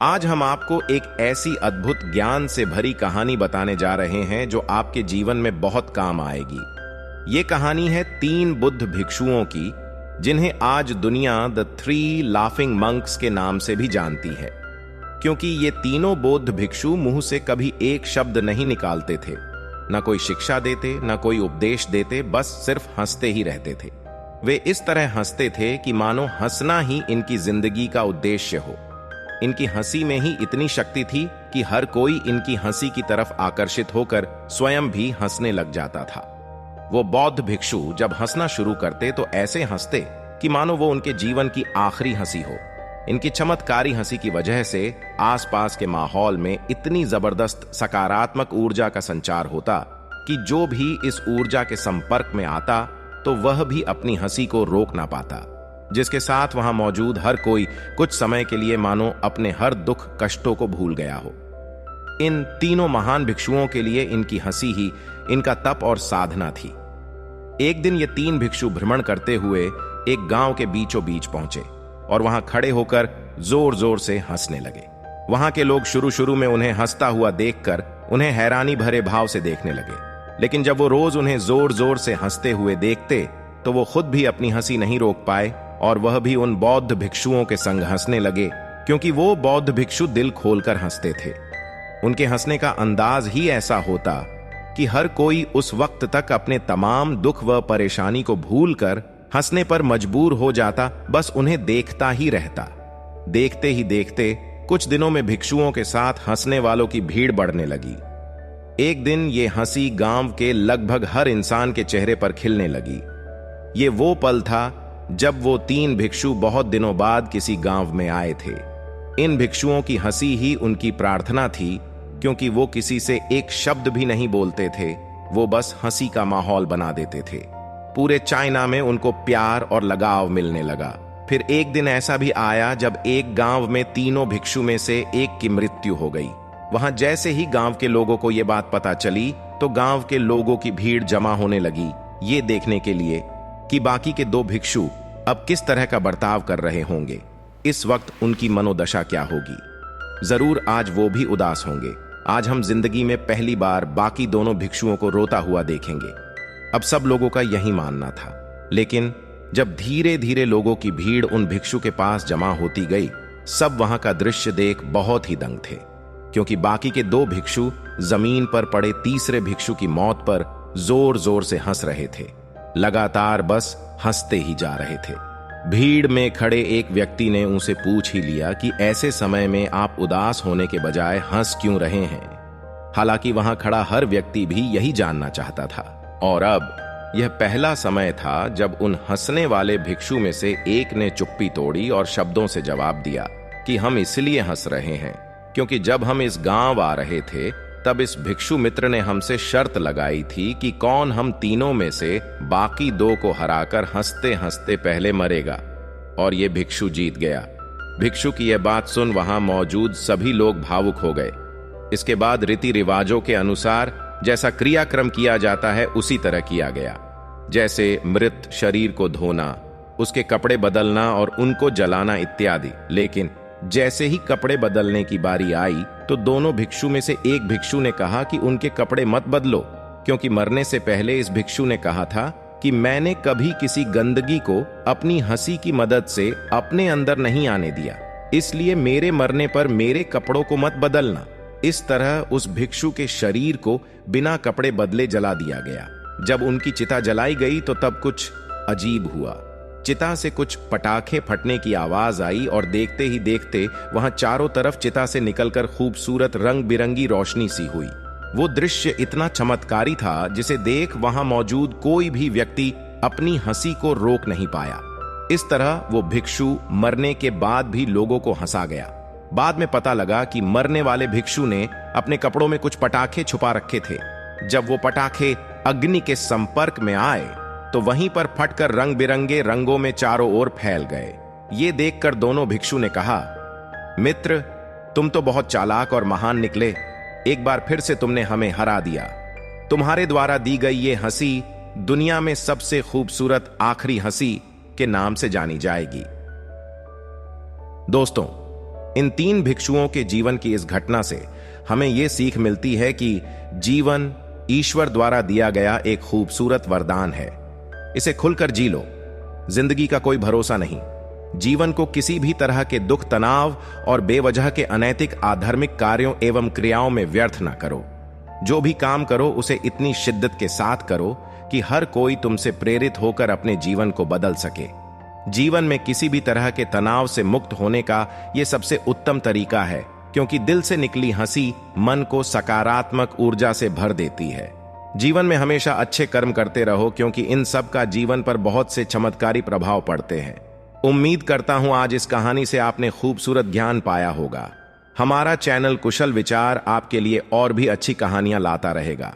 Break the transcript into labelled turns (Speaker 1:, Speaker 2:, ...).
Speaker 1: आज हम आपको एक ऐसी अद्भुत ज्ञान से भरी कहानी बताने जा रहे हैं जो आपके जीवन में बहुत काम आएगी। ये कहानी है 3 बुद्ध भिक्षुओं की, जिन्हें आज दुनिया द 3 लाफिंग मंक्स के नाम से भी जानती है, क्योंकि ये तीनों बौद्ध भिक्षु मुंह से कभी एक शब्द नहीं निकालते थे, न कोई शिक्षा देते, न कोई उपदेश देते, बस सिर्फ हंसते ही रहते थे। वे इस तरह हंसते थे कि मानो हंसना ही इनकी जिंदगी का उद्देश्य हो। इनकी हंसी में ही इतनी शक्ति थी कि हर कोई इनकी हंसी की तरफ आकर्षित होकर स्वयं भी हंसने लग जाता था। वो बौद्ध भिक्षु जब हंसना शुरू करते तो ऐसे हंसते कि मानो वो उनके जीवन की आखिरी हंसी हो। इनकी चमत्कारी हंसी की वजह से आसपास के माहौल में इतनी जबरदस्त सकारात्मक ऊर्जा का संचार होता कि जो भी इस ऊर्जा के संपर्क में आता तो वह भी अपनी हंसी को रोक ना पाता, जिसके साथ वहां मौजूद हर कोई कुछ समय के लिए मानो अपने हर दुख कष्टों को भूल गया हो। इन तीनों महान भिक्षुओं के लिए इनकी हंसी ही इनका तप और साधना थी। एक दिन ये 3 भिक्षु भ्रमण करते हुए एक गांव के बीचों बीच पहुंचे और वहां खड़े होकर जोर जोर से हंसने लगे। वहां के लोग शुरू शुरू में उन्हें हंसता हुआ देखकर उन्हें हैरानी भरे भाव से देखने लगे, लेकिन जब वो रोज उन्हें जोर जोर से हंसते हुए देखते तो वो खुद भी अपनी हंसी नहीं रोक पाए और वह भी उन बौद्ध भिक्षुओं के संग हंसने लगे, क्योंकि वो बौद्ध भिक्षु दिल खोलकर हंसते थे। उनके हंसने का अंदाज ही ऐसा होता कि हर कोई उस वक्त तक अपने तमाम दुख व परेशानी को भूलकर हंसने पर मजबूर हो जाता, बस उन्हें देखता ही रहता। देखते ही देखते कुछ दिनों में भिक्षुओं के साथ हंसने वालों की भीड़ बढ़ने लगी। एक दिन ये हंसी गांव के लगभग हर इंसान के चेहरे पर खिलने लगी। ये वो पल था जब वो 3 भिक्षु बहुत दिनों बाद किसी गांव में आए थे। इन भिक्षुओं की हंसी ही उनकी प्रार्थना थी, क्योंकि वो किसी से एक शब्द भी नहीं बोलते थे, वो बस हंसी का माहौल बना देते थे। पूरे चाइना में उनको प्यार और लगाव मिलने लगा। फिर एक दिन ऐसा भी आया जब एक गांव में तीनों भिक्षु में से एक की मृत्यु हो गई। वहां जैसे ही गांव के लोगों को यह बात पता चली तो गांव के लोगों की भीड़ जमा होने लगी, ये देखने के लिए कि बाकी के 2 भिक्षु अब किस तरह का बर्ताव कर रहे होंगे। इस वक्त उनकी मनोदशा क्या होगी। जरूर आज वो भी उदास होंगे। आज हम जिंदगी में पहली बार बाकी दोनों भिक्षुओं को रोता हुआ देखेंगे। अब सब लोगों का यही मानना था, लेकिन जब धीरे धीरे लोगों की भीड़ उन भिक्षु के पास जमा होती गई, सब वहां का दृश्य देख बहुत ही दंग थे, क्योंकि बाकी के 2 भिक्षु जमीन पर पड़े तीसरे भिक्षु की मौत पर जोर जोर से हंस रहे थे। लगातार बस हंसते ही जा रहे थे। भीड़ में खड़े एक व्यक्ति ने उनसे पूछ ही लिया कि ऐसे समय में आप उदास होने के बजाय हंस क्यों रहे हैं। हालांकि वहां खड़ा हर व्यक्ति भी यही जानना चाहता था। और अब यह पहला समय था जब उन हंसने वाले भिक्षु में से एक ने चुप्पी तोड़ी और शब्दों से जवाब दिया कि हम इसलिए हंस रहे हैं क्योंकि जब हम इस गांव आ रहे थे तब इस भिक्षु मित्र ने हमसे शर्त लगाई थी कि कौन हम तीनों में से बाकी 2 को हराकर हंसते हंसते पहले मरेगा, और ये भिक्षु जीत गया। भिक्षु की यह बात सुन वहां मौजूद सभी लोग भावुक हो गए। इसके बाद रीति रिवाजों के अनुसार जैसा क्रियाक्रम किया जाता है उसी तरह किया गया, जैसे मृत शरीर को धोना, उसके कपड़े बदलना और उनको जलाना इत्यादि। लेकिन जैसे ही कपड़े बदलने की बारी आई तो दोनों भिक्षु में से एक भिक्षु ने कहा कि उनके कपड़े मत बदलो, क्योंकि मरने से पहले इस भिक्षु ने कहा था कि मैंने कभी किसी गंदगी को अपनी हंसी की मदद से अपने अंदर नहीं आने दिया, इसलिए मेरे मरने पर मेरे कपड़ों को मत बदलना। इस तरह उस भिक्षु के शरीर को बिना कपड़े बदले जला दिया गया। जब उनकी चिता जलाई गई तो तब कुछ अजीब हुआ। चिता से कुछ पटाखे फटने की आवाज आई और देखते ही देखते वहां चारों तरफ चिता से निकलकर खूबसूरत रंग बिरंगी रोशनी सी हुई। वो दृश्य इतना चमत्कारी था जिसे देख वहां मौजूद कोई भी व्यक्ति अपनी हंसी को रोक नहीं पाया। इस तरह वो भिक्षु मरने के बाद भी लोगों को हंसा गया। बाद में पता लगा कि मरने वाले भिक्षु ने अपने कपड़ों में कुछ पटाखे छुपा रखे थे। जब वो पटाखे अग्नि के संपर्क में आए तो वहीं पर फटकर रंग बिरंगे रंगों में चारों ओर फैल गए। ये देखकर दोनों भिक्षु ने कहा, मित्र, तुम तो बहुत चालाक और महान निकले। एक बार फिर से तुमने हमें हरा दिया। तुम्हारे द्वारा दी गई ये हंसी दुनिया में सबसे खूबसूरत आखिरी हंसी के नाम से जानी जाएगी। दोस्तों, इन 3 भिक्षुओं के जीवन की इस घटना से हमें यह सीख मिलती है कि जीवन ईश्वर द्वारा दिया गया एक खूबसूरत वरदान है। इसे खुलकर जी लो। जिंदगी का कोई भरोसा नहीं। जीवन को किसी भी तरह के दुख, तनाव और बेवजह के अनैतिक आधर्मिक कार्यों एवं क्रियाओं में व्यर्थ न करो। जो भी काम करो उसे इतनी शिद्दत के साथ करो कि हर कोई तुमसे प्रेरित होकर अपने जीवन को बदल सके। जीवन में किसी भी तरह के तनाव से मुक्त होने का यह सबसे उत्तम तरीका है, क्योंकि दिल से निकली हंसी मन को सकारात्मक ऊर्जा से भर देती है। जीवन में हमेशा अच्छे कर्म करते रहो, क्योंकि इन सब का जीवन पर बहुत से चमत्कारी प्रभाव पड़ते हैं। उम्मीद करता हूं आज इस कहानी से आपने खूबसूरत ज्ञान पाया होगा। हमारा चैनल कुशल विचार आपके लिए और भी अच्छी कहानियां लाता रहेगा।